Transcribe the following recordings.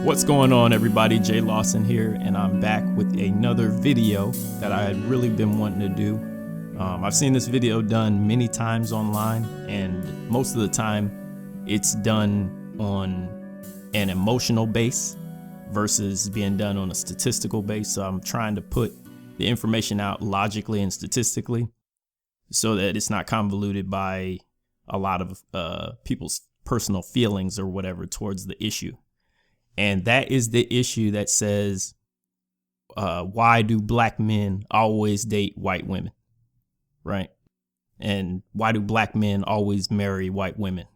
What's going on, everybody? Jay Lawson here, and I'm back with another video that I had really been wanting to do. I've seen this video done many times online, and most of the time it's done on an emotional base versus being done on a statistical base. So I'm trying to put the information out logically and statistically so that it's not convoluted by a lot of people's personal feelings or whatever towards the issue. And that is the issue that says, why do black men always date white women? Right. And why do black men always marry white women?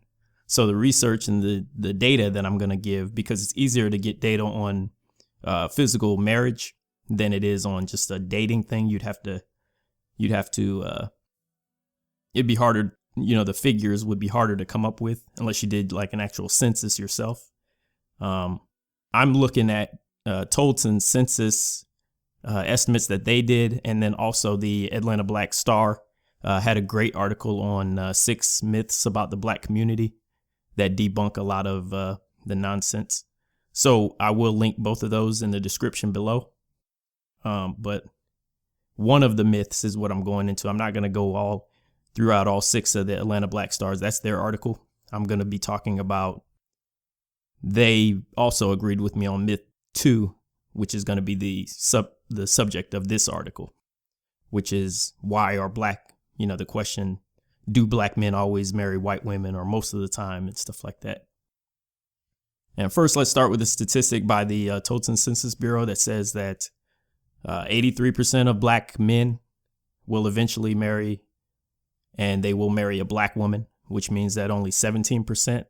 So the research and the data that I'm going to give, because it's easier to get data on physical marriage than it is on just a dating thing. It'd be harder. The figures would be harder to come up with unless you did like an actual census yourself. I'm looking at Tolton's census estimates that they did, and then also the Atlanta Black Star had a great article on 6 myths about the black community that debunk a lot of the nonsense. So I will link both of those in the description below. But one of the myths is what I'm going into. I'm not going to go throughout all 6 of the Atlanta Black Stars. That's their article. I'm going to be talking about. They also agreed with me on myth 2, which is going to be the subject of this article, which is why are the question, do black men always marry white women or most of the time and stuff like that. And first, let's start with a statistic by the Tolton Census Bureau that says that 83% of black men will eventually marry, and they will marry a black woman, which means that only 17%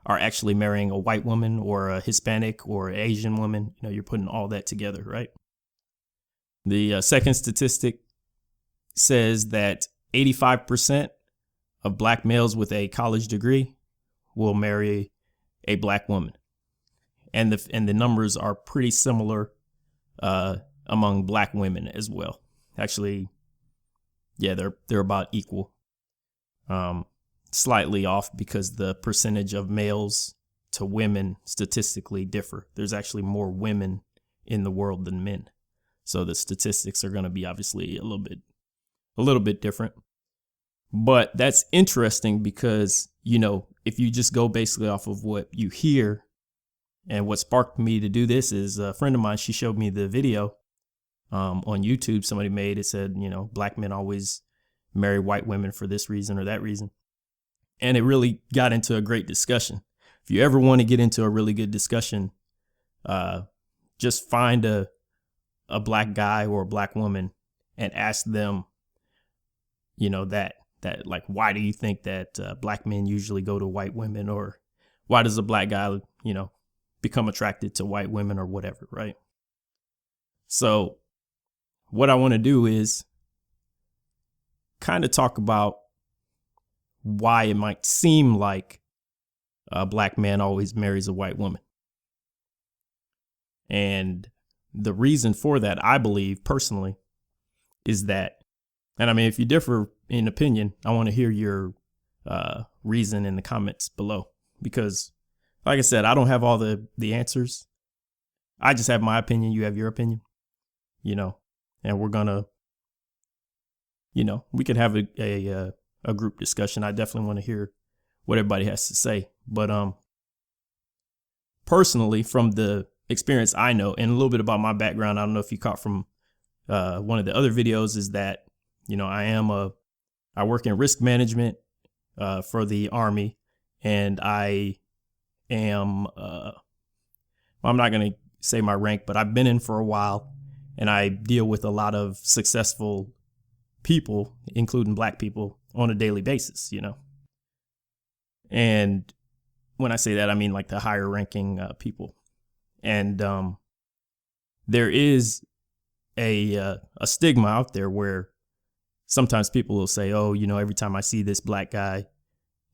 are actually marrying a white woman or a Hispanic or Asian woman. You're putting all that together, right? The second statistic says that 85% of black males with a college degree will marry a black woman. And the numbers are pretty similar among black women as well. Actually, yeah, they're about equal. Slightly off because the percentage of males to women statistically differ. There's actually more women in the world than men. So the statistics are going to be obviously a little bit different. But that's interesting because, if you just go basically off of what you hear, and what sparked me to do this is a friend of mine, she showed me the video on YouTube somebody made. It said, black men always marry white women for this reason or that reason. And it really got into a great discussion. If you ever want to get into a really good discussion, just find a black guy or a black woman and ask them, that like, why do you think that black men usually go to white women, or why does a black guy, become attracted to white women or whatever, right? So what I want to do is kind of talk about why it might seem like a black man always marries a white woman. And the reason for that, I believe personally, is that, and I mean, if you differ in opinion, I want to hear your reason in the comments below, because like I said, I don't have all the answers. I just have my opinion. You have your opinion, and we're gonna, we could have a group discussion. I definitely want to hear what everybody has to say. But personally, from the experience I know, and a little bit about my background, I don't know if you caught from one of the other videos, is that, I work in risk management for the Army, and I am, I'm not going to say my rank, but I've been in for a while, and I deal with a lot of successful people, including black people, on a daily basis, And when I say that, I mean like the higher ranking people. And there is a stigma out there where sometimes people will say, oh, every time I see this black guy,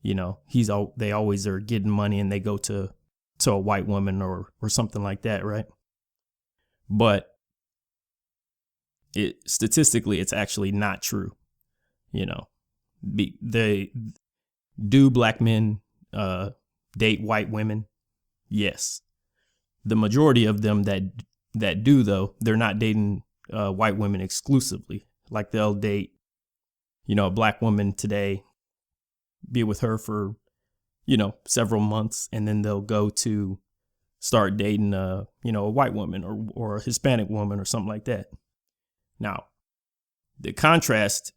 they always are getting money and they go to a white woman or something like that, right? But statistically, it's actually not true. Do black men date white women? Yes. the majority of them that do, though, they're not dating white women exclusively. Like they'll date, a black woman today, be with her for, several months, and then they'll go to start dating, a white woman or a Hispanic woman or something like that. Now, the contrast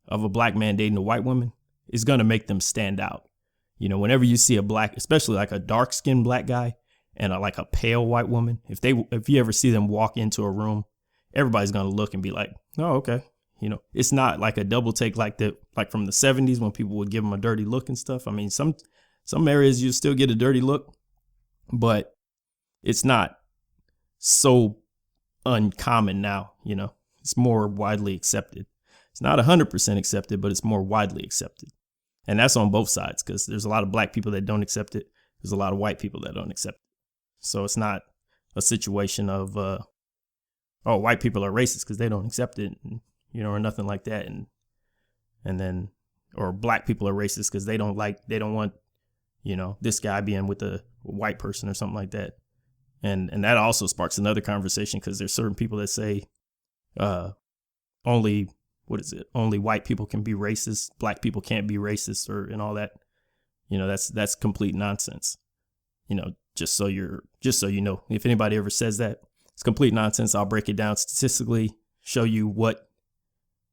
of a black man dating a white woman is going to make them stand out. Whenever you see a black, especially like a dark skinned black guy and like a pale white woman, if you ever see them walk into a room, everybody's going to look and be like, oh, okay. It's not like a double take like from the 70s when people would give them a dirty look and stuff. I mean, some areas you still get a dirty look, but it's not so uncommon now. It's more widely accepted. It's not 100% accepted, but it's more widely accepted. And that's on both sides, because there's a lot of black people that don't accept it. There's a lot of white people that don't accept it. So it's not a situation of, white people are racist because they don't accept it, or nothing like that. And then, or black people are racist because they don't want, this guy being with a white person or something like that. And that also sparks another conversation, because there's certain people that say, only white people can be racist, black people can't be racist, and all that. That's complete nonsense. Just so you know, if anybody ever says that, it's complete nonsense. I'll break it down statistically, show you what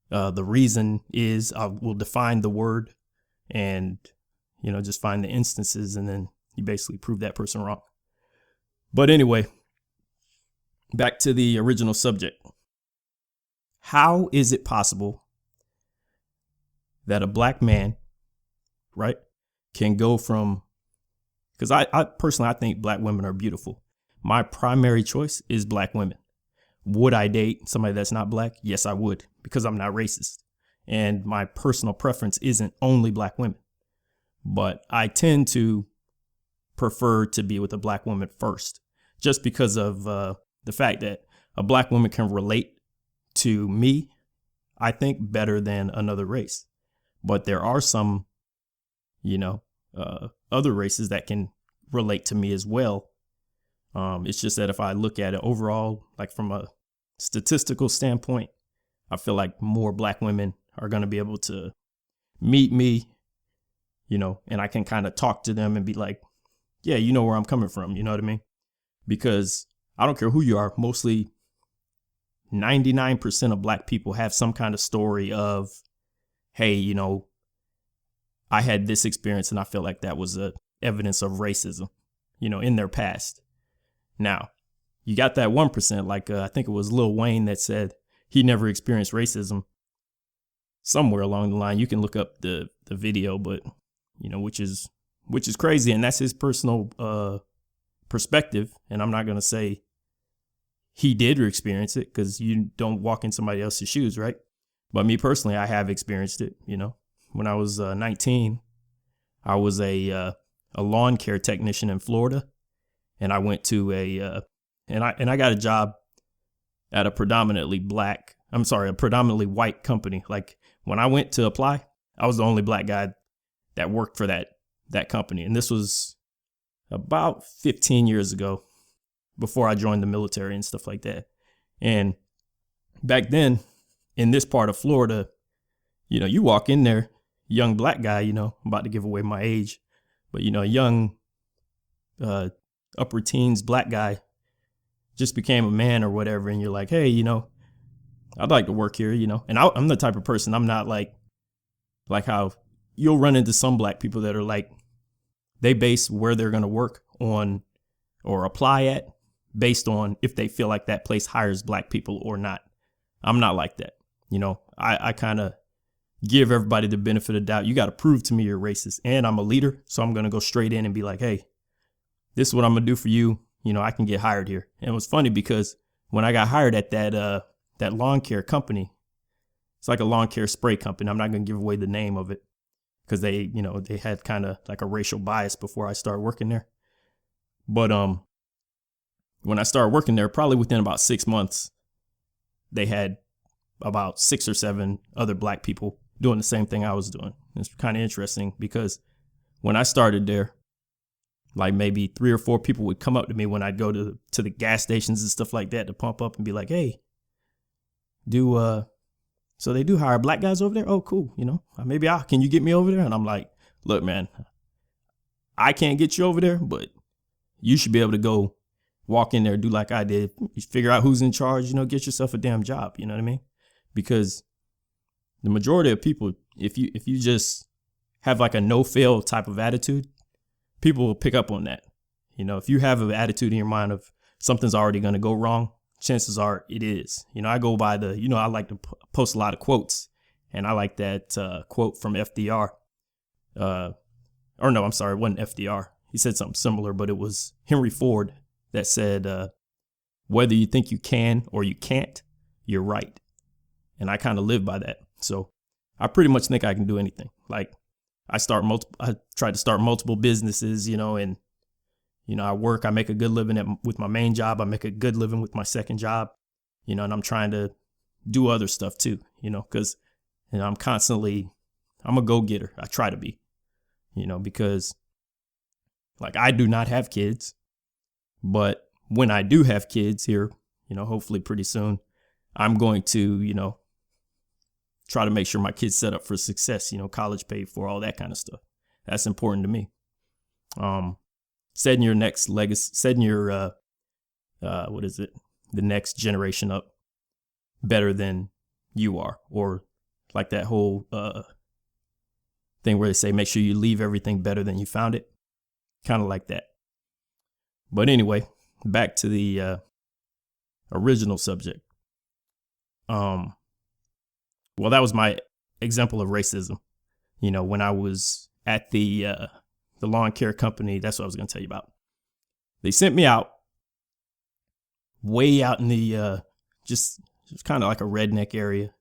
the reason is. I will define the word and, just find the instances, and then you basically prove that person wrong. But anyway, back to the original subject. How is it possible that a black man, right, can go from, because I personally, I think black women are beautiful. My primary choice is black women. Would I date somebody that's not black? Yes, I would, because I'm not racist. And my personal preference isn't only black women. But I tend to prefer to be with a black woman first, just because of the fact that a black woman can relate to me, I think, better than another race. But there are some, other races that can relate to me as well. It's just that if I look at it overall, like from a statistical standpoint, I feel like more black women are going to be able to meet me, and I can kind of talk to them and be like, yeah, you know where I'm coming from. You know what I mean? Because I don't care who you are. Mostly 99% of black people have some kind of story of, hey, I had this experience and I feel like that was evidence of racism, in their past. Now, you got that 1%, like I think it was Lil Wayne that said he never experienced racism. Somewhere along the line, you can look up the video, but which is crazy, and that's his personal perspective. And I'm not gonna say he did experience it, because you don't walk in somebody else's shoes, right? But me personally, I have experienced it. When I was 19, I was a lawn care technician in Florida, and I went to and I got a job at a predominantly white company. Like when I went to apply, I was the only black guy that worked for that company. And this was about 15 years ago, before I joined the military and stuff like that. And back then, in this part of Florida, you walk in there, young black guy, I'm about to give away my age, but a young upper teens black guy just became a man or whatever, and you're like, hey, I'd like to work here, and I'm the type of person, I'm not like how you'll run into some black people that are like, they base where they're going to work on or apply at based on if they feel like that place hires black people or not. I'm not like that. I kind of give everybody the benefit of the doubt. You got to prove to me you're racist, and I'm a leader. So I'm going to go straight in and be like, hey, this is what I'm going to do for you. I can get hired here. And it was funny because when I got hired at that lawn care company, it's like a lawn care spray company. I'm not going to give away the name of it, because they had kind of like a racial bias before I started working there. But when I started working there, probably within about 6 months, they had about 6 or 7 other black people doing the same thing I was doing. It's kind of interesting, because when I started there, Like maybe 3 or 4 people would come up to me when I'd go to the gas stations and stuff like that to pump up and be like, hey, so they do hire black guys over there? Oh, cool. Can you get me over there? And I'm like, look, man, I can't get you over there, but you should be able to go walk in there, do like I did, figure out who's in charge, get yourself a damn job. You know what I mean? Because the majority of people, if you just have like a no fail type of attitude, people will pick up on that. If you have an attitude in your mind of something's already going to go wrong, chances are it is. I go by I like to post a lot of quotes, and I like that quote from FDR. Or no, I'm sorry, it wasn't FDR. He said something similar, but it was Henry Ford that said, whether you think you can or you can't, you're right. And I kind of live by that. So I pretty much think I can do anything. Like I try to start multiple businesses, and, I make a good living with my main job. I make a good living with my second job, and I'm trying to do other stuff too, because, I'm a go-getter. I try to be, because like I do not have kids, but when I do have kids here, hopefully pretty soon, I'm going to, try to make sure my kids set up for success, college paid for, all that kind of stuff. That's important to me. Setting your next legacy, setting your, the next generation up better than you are, or like that whole, thing where they say, make sure you leave everything better than you found it. Kind of like that. But anyway, back to the, original subject. Well, that was my example of racism. When I was at the lawn care company, that's what I was going to tell you about. They sent me out way out in the, just kind of like a redneck area.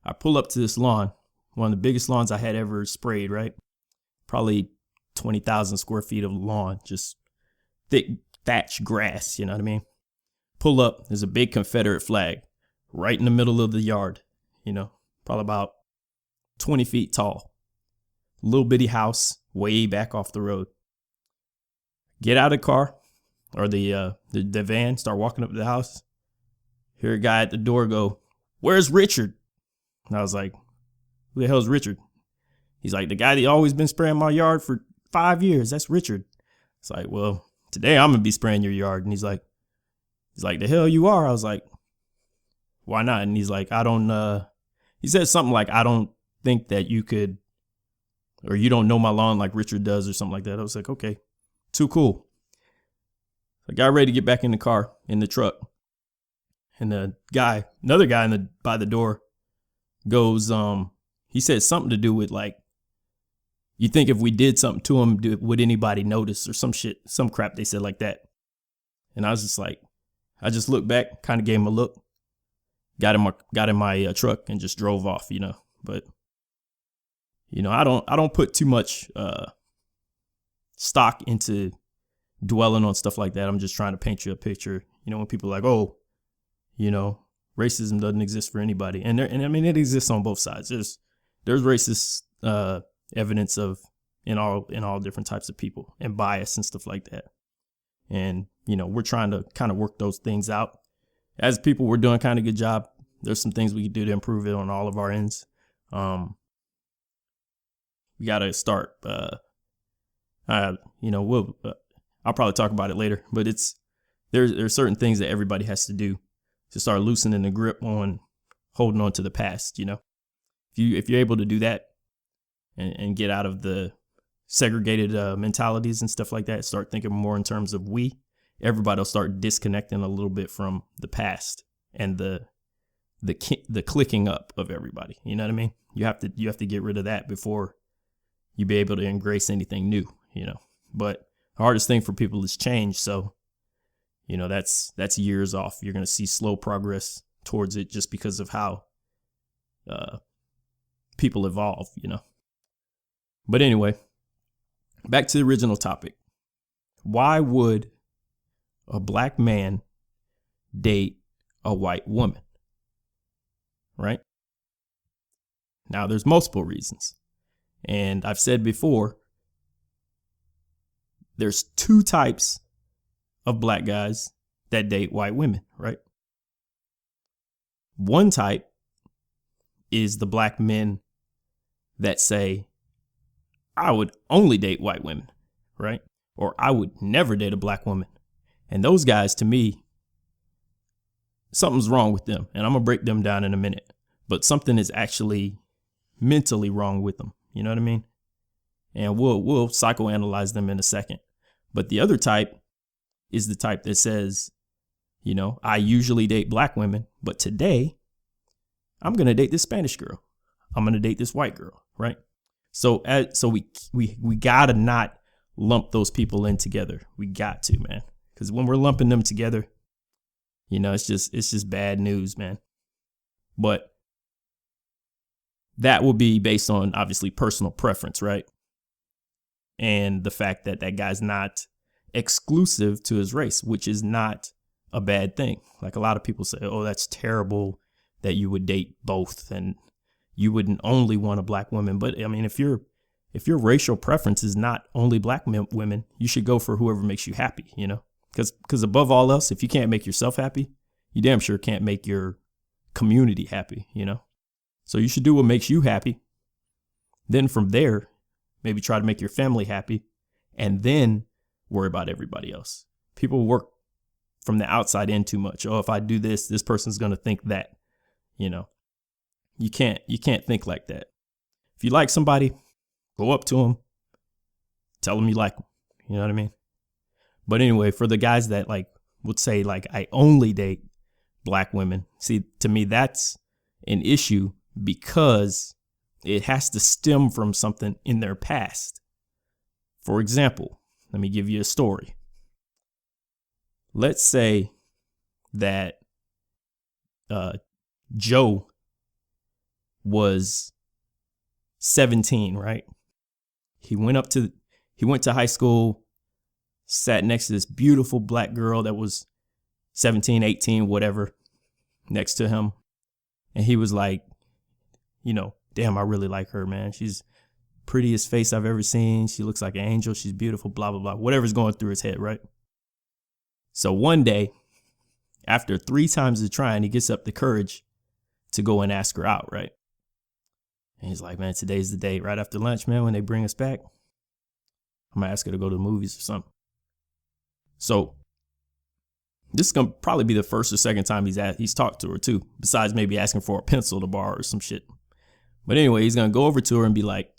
I pull up to this lawn, one of the biggest lawns I had ever sprayed, right? Probably 20,000 square feet of lawn, just thick thatch grass, you know what I mean? Pull up, there's a big Confederate flag right in the middle of the yard, probably about 20 feet tall. Little bitty house way back off the road. Get out of the car or the van, start walking up to the house. Hear a guy at the door go, "Where's Richard?" And I was like, "Who the hell's Richard?" He's like, "The guy that always been spraying my yard for 5 years. That's Richard." It's like, "Well, today I'm gonna be spraying your yard." And he's like, "The hell you are?" I was like, "Why not?" And he's like, he said something like, "I don't think that you could, or you don't know my lawn like Richard does," or something like that. I was like, "Okay, too cool." I got ready to get back in the car, in the truck. And another guy by the door goes, he said something to do with like, "You think if we did something to him, would anybody notice?" or some shit, some crap they said like that. And I was just like, I just looked back, kind of gave him a look, got in my truck and just drove off, But, I don't put too much stock into dwelling on stuff like that. I'm just trying to paint you a picture. When people are like, "Oh, racism doesn't exist for anybody," and I mean it exists on both sides. There's racist evidence in all different types of people, and bias and stuff like that. And we're trying to kind of work those things out. As people, we're doing kind of a good job. There's some things we can do to improve it on all of our ends. We got to start. I'll probably talk about it later, but there's certain things that everybody has to do to start loosening the grip on holding on to the past. If you're able to do that and get out of the segregated mentalities and stuff like that, start thinking more in terms of everybody will start disconnecting a little bit from the past and the clicking up of everybody. You know what I mean? You have to get rid of that before you be able to embrace anything new, But the hardest thing for people is change. So, that's years off. You're going to see slow progress towards it just because of how people evolve, But anyway, back to the original topic. Why would a black man date a white woman? Right? Now, there's multiple reasons. And I've said before, there's two types of black guys that date white women, right? One type is the black men that say, I would only date white women, right? Or I would never date a black woman. And those guys, to me, something's wrong with them. And I'm going to break them down in a minute. But something is actually mentally wrong with them. You know what I mean? And we'll psychoanalyze them in a second. But the other type is the type that says, you know, I usually date black women, but today I'm going to date this Spanish girl. I'm going to date this white girl, right? So we got to not lump those people in together. We got to, man. Because when we're lumping them together, you know, it's just bad news, man. But that will be based on obviously personal preference, right? And the fact that that guy's not exclusive to his race, which is not a bad thing. Like a lot of people say, oh, that's terrible that you would date both and you wouldn't only want a black woman. But I mean, if your racial preference is not only black women, you should go for whoever makes you happy, you know, because above all else, if you can't make yourself happy, you damn sure can't make your community happy, you know. So you should do what makes you happy. Then from there, maybe try to make your family happy and then worry about everybody else. People work from the outside in too much. Oh, if I do this, this person's going to think that, you know. You can't think like that. If you like somebody, go up to them, tell them you like them. You know what I mean? But anyway, for the guys that like would say like, I only date black women. See, to me, that's an issue because it has to stem from something in their past. For example, let me give you a story. Let's say that Joe was 17, right? He went to high school, sat next to this beautiful black girl that was 17, 18, whatever, next to him. And he was like, you know, damn, I really like her, man. She's prettiest face I've ever seen. She looks like an angel. She's beautiful, blah, blah, blah, whatever's going through his head, right? So one day, after 3 times of trying, he gets up the courage to go and ask her out, right? And he's like, man, today's the day. Right after lunch, man, when they bring us back, I'm going to ask her to go to the movies or something. So this is going to probably be the first or second time he's talked to her, too, besides maybe asking for a pencil to borrow or some shit. But anyway, he's going to go over to her and be like,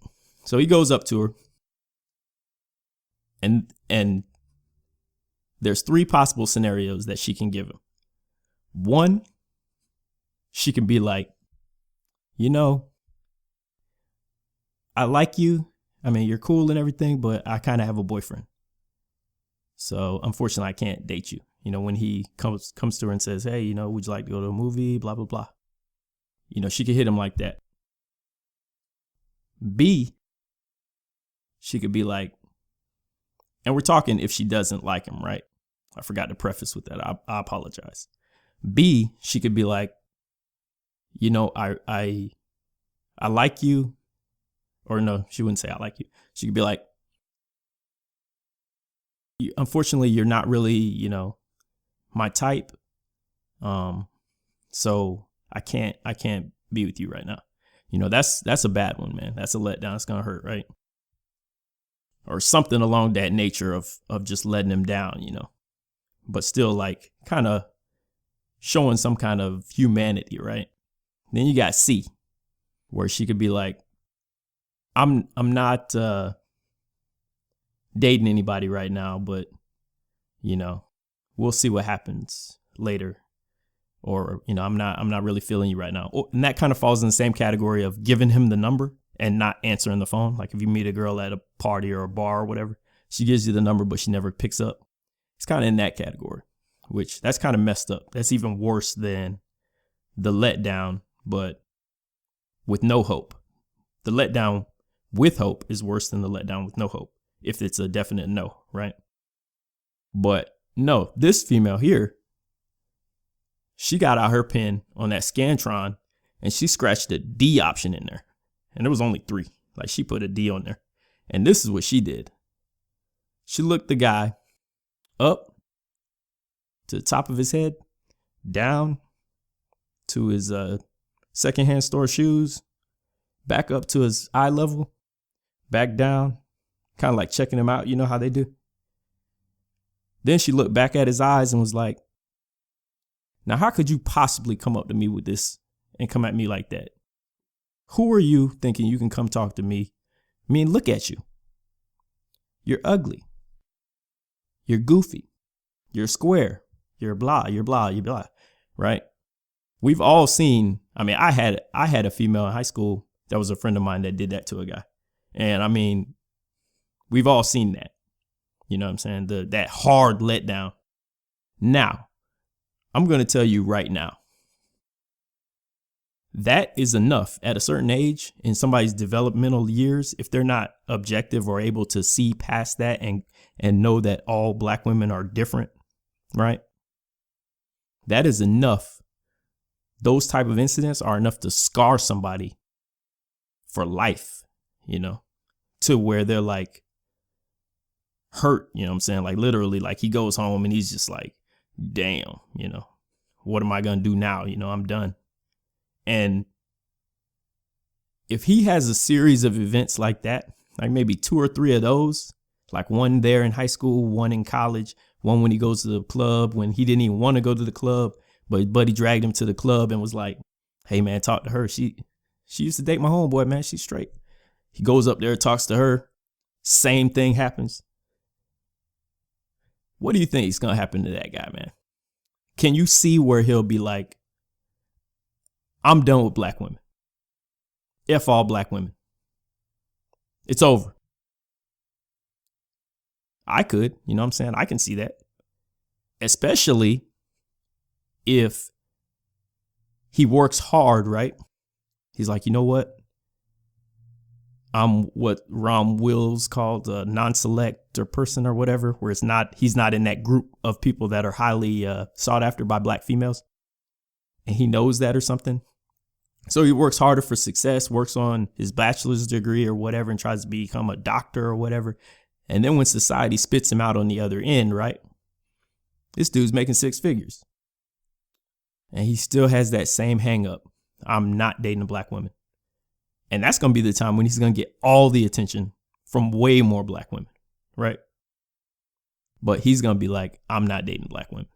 so he goes up to her. And there's 3 possible scenarios that she can give him. One, she can be like, you know, I like you. I mean, you're cool and everything, but I kind of have a boyfriend. So unfortunately, I can't date you. You know, when he comes to her and says, hey, you know, would you like to go to a movie? Blah, blah, blah. You know, she could hit him like that. B, she could be like, and we're talking if she doesn't like him, right? I forgot to preface with that. I apologize. B, she could be like, you know, I like you. Or no, she wouldn't say I like you. She could be like, unfortunately, you're not really, you know, my type. So I can't be with you right now. You know, that's a bad one, man. That's a letdown. It's gonna hurt, right? Or something along that nature of just letting him down, you know. But still like kind of showing some kind of humanity, right? Then you got C, where she could be like, I'm not dating anybody right now, but you know, we'll see what happens later. Or, you know, I'm not really feeling you right now. And that kind of falls in the same category of giving him the number and not answering the phone. Like if you meet a girl at a party or a bar or whatever, she gives you the number, but she never picks up. It's kind of in that category, which that's kind of messed up. That's even worse than the letdown, but with no hope. The letdown with hope is worse than the letdown with no hope, if it's a definite no, right? But no, this female here, she got out her pen on that Scantron and she scratched the D option in there. And there was only 3. Like she put a D on there. And this is what she did. She looked the guy up to the top of his head, down to his secondhand store shoes, back up to his eye level, back down, kind of like checking him out. You know how they do? Then she looked back at his eyes and was like, now, how could you possibly come up to me with this and come at me like that? Who are you thinking you can come talk to me? I mean, look at you. You're ugly. You're goofy. You're square. You're blah, you're blah, you're blah, right? We've all seen, I mean, I had a female in high school that was a friend of mine that did that to a guy. And I mean, we've all seen that. You know what I'm saying? That hard letdown. Now, I'm going to tell you right now, that is enough at a certain age in somebody's developmental years. If they're not objective or able to see past that and know that all black women are different, right? That is enough. Those type of incidents are enough to scar somebody for life, you know, to where they're like hurt, you know what I'm saying? Like literally, like he goes home and he's just like, damn, you know, what am I going to do now? You know, I'm done. And if he has a series of events like that, like maybe 2 or 3 of those, like one there in high school, one in college, one when he goes to the club, when he didn't even want to go to the club, but his buddy dragged him to the club and was like, hey, man, talk to her. She used to date my homeboy, man. She's straight. He goes up there, talks to her. Same thing happens. What do you think is going to happen to that guy, man? Can you see where he'll be like, I'm done with black women. F all black women. It's over. I could, you know what I'm saying? I can see that. Especially if he works hard, right? He's like, you know what? I'm what Ron Wills called a non-select or person or whatever, where he's not in that group of people that are highly sought after by black females. And he knows that or something. So he works harder for success, works on his bachelor's degree or whatever, and tries to become a doctor or whatever. And then when society spits him out on the other end, right? This dude's making 6 figures. And he still has that same hang up. I'm not dating a black woman. And that's going to be the time when he's going to get all the attention from way more black women, right? But he's going to be like, I'm not dating black women.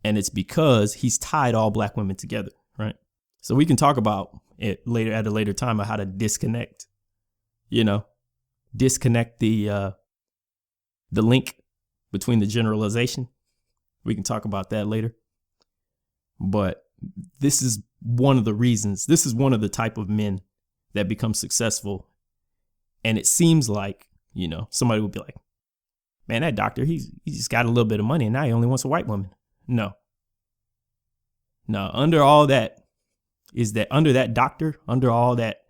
And it's because he's tied all black women together, right? So we can talk about it later at a later time of how to disconnect, disconnect the link between the generalization. We can talk about that later. But this is one of the reasons, this is one of the type of men that become successful. And it seems like, somebody would be like, man, that doctor, he just got a little bit of money and now he only wants a white woman. No, under all that is that under that doctor, under all that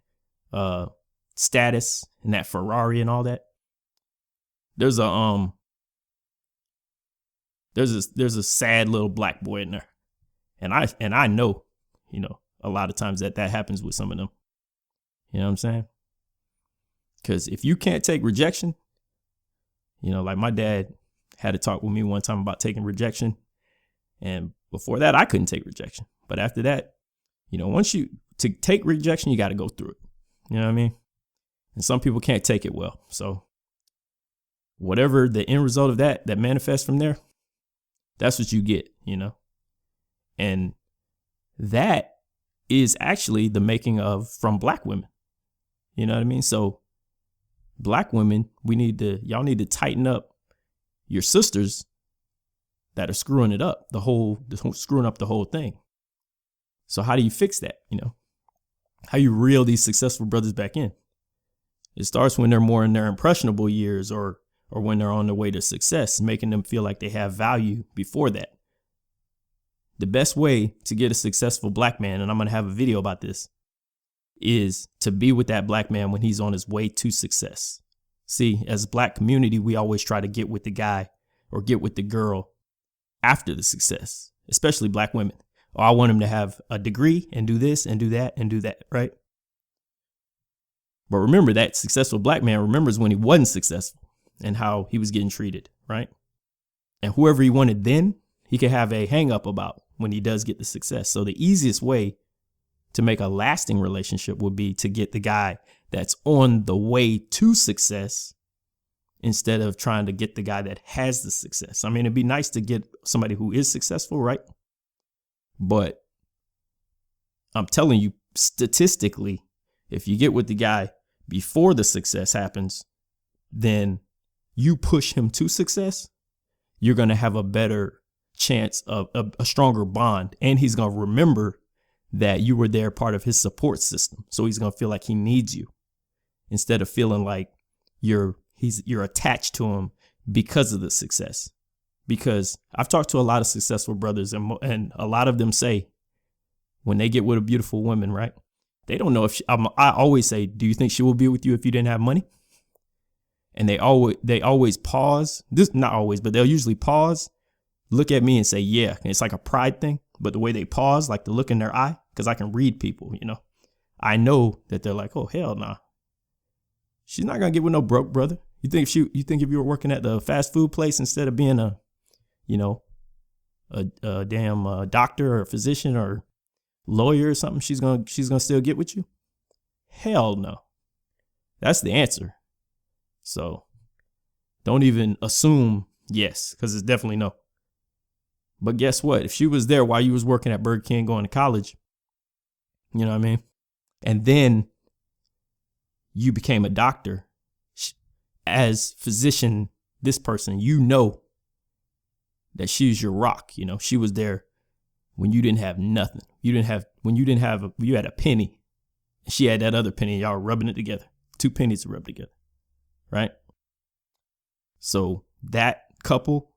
status and that Ferrari and all that, there's a sad little black boy in there. And I know, a lot of times that happens with some of them. You know what I'm saying? Because if you can't take rejection, like my dad had a talk with me one time about taking rejection. And before that, I couldn't take rejection. But after that, once to take rejection, you got to go through it. You know what I mean? And some people can't take it well. So whatever the end result of that manifests from there, that's what you get, And that is actually the making of from black women. You know what I mean? So black women, y'all need to tighten up your sisters that are screwing it up, screwing up the whole thing. So how do you fix that? How you reel these successful brothers back in? It starts when they're more in their impressionable years or when they're on their way to success, making them feel like they have value before that. The best way to get a successful black man, and I'm going to have a video about this, is to be with that black man when he's on his way to success. See, as a black community, we always try to get with the guy or get with the girl after the success, especially black women. Oh, I want him to have a degree and do this and do that and do that, right? But remember, that successful black man remembers when he wasn't successful. and how he was getting treated, right? And whoever he wanted then, he could have a hang up about when he does get the success. So the easiest way to make a lasting relationship would be to get the guy that's on the way to success instead of trying to get the guy that has the success. I mean, it'd be nice to get somebody who is successful, right? But I'm telling you, statistically, if you get with the guy before the success happens, then you push him to success, you're going to have a better chance of a stronger bond. And he's going to remember that you were there, part of his support system. So he's going to feel like he needs you instead of feeling like you're attached to him because of the success. Because I've talked to a lot of successful brothers, and a lot of them say when they get with a beautiful woman, right? They don't know if I always say, do you think she will be with you if you didn't have money? And they always pause. This, not always, but they'll usually pause, look at me and say, yeah. And it's like a pride thing. But the way they pause, like the look in their eye, because I can read people, I know that they're like, oh, hell nah. She's not going to get with no broke brother. You think if you were working at the fast food place instead of being a damn doctor or a physician or lawyer or something, she's gonna still get with you? Hell no. That's the answer. So don't even assume yes, because it's definitely no. But guess what? If she was there while you was working at Burger King going to college, you know what I mean? And then you became a doctor, as physician, this person, that she's your rock. She was there when you didn't have nothing. You had a penny. She had that other penny. Y'all were rubbing it together. 2 pennies to rub together. Right? So that couple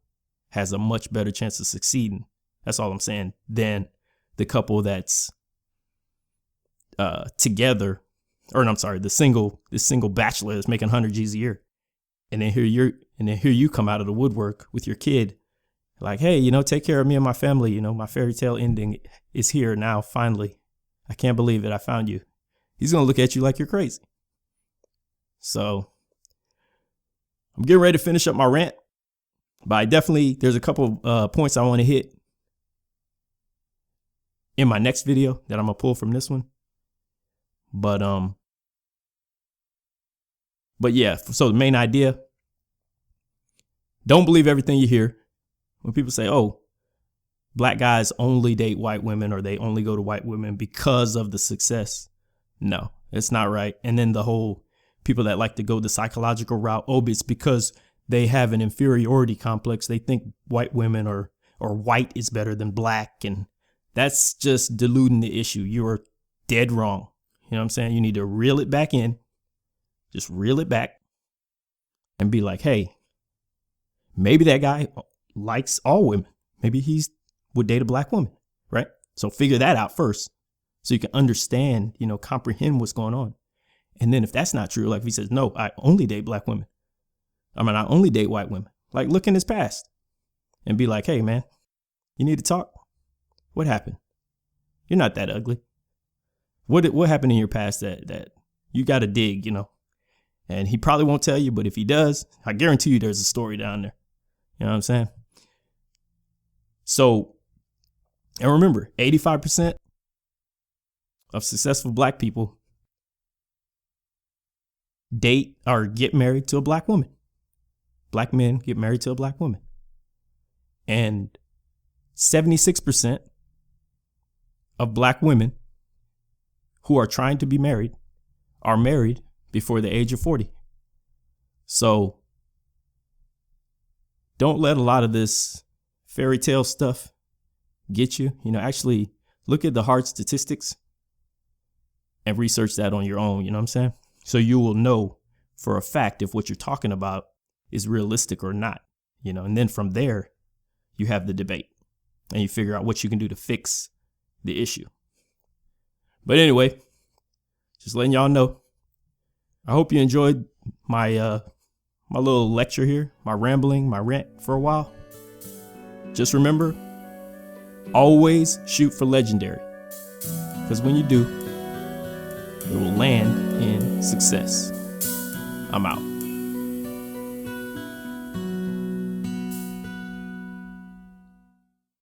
has a much better chance of succeeding. That's all I'm saying. Than the couple that's together, the single bachelor that's making 100 G's a year. And then here you come out of the woodwork with your kid, like, hey, take care of me and my family. My fairy tale ending is here now. Finally, I can't believe it. I found you. He's going to look at you like you're crazy. So I'm getting ready to finish up my rant, but there's a couple points I want to hit in my next video that I'm going to pull from this one. But yeah, so the main idea, don't believe everything you hear. When people say, oh, black guys only date white women or they only go to white women because of the success. No, it's not right. And then the whole people that like to go the psychological route, oh, it's because they have an inferiority complex. They think white women or white is better than black. And that's just diluting the issue. You are dead wrong. You know what I'm saying? You need to reel it back in. Just reel it back and be like, hey, maybe that guy likes all women. Maybe would date a black woman, right? So figure that out first so you can understand, comprehend what's going on. And then if that's not true, like if he says, no, I only date black women. I only date white women. Like look in his past and be like, hey, man, you need to talk. What happened? You're not that ugly. What happened in your past that you got to dig, And he probably won't tell you, but if he does, I guarantee you there's a story down there. You know what I'm saying? So, and remember, 85% of successful black people date or get married to a black woman. Black men get married to a black woman. And 76% of black women who are trying to be married are married before the age of 40. So don't let a lot of this fairy tale stuff get you. Actually look at the hard statistics and research that on your own. You know what I'm saying? So you will know for a fact if what you're talking about is realistic or not. And then from there, you have the debate and you figure out what you can do to fix the issue. But anyway, just letting y'all know. I hope you enjoyed my my little lecture here, my rambling, my rant for a while. Just remember, always shoot for legendary. Because when you do, it will land in success. I'm out.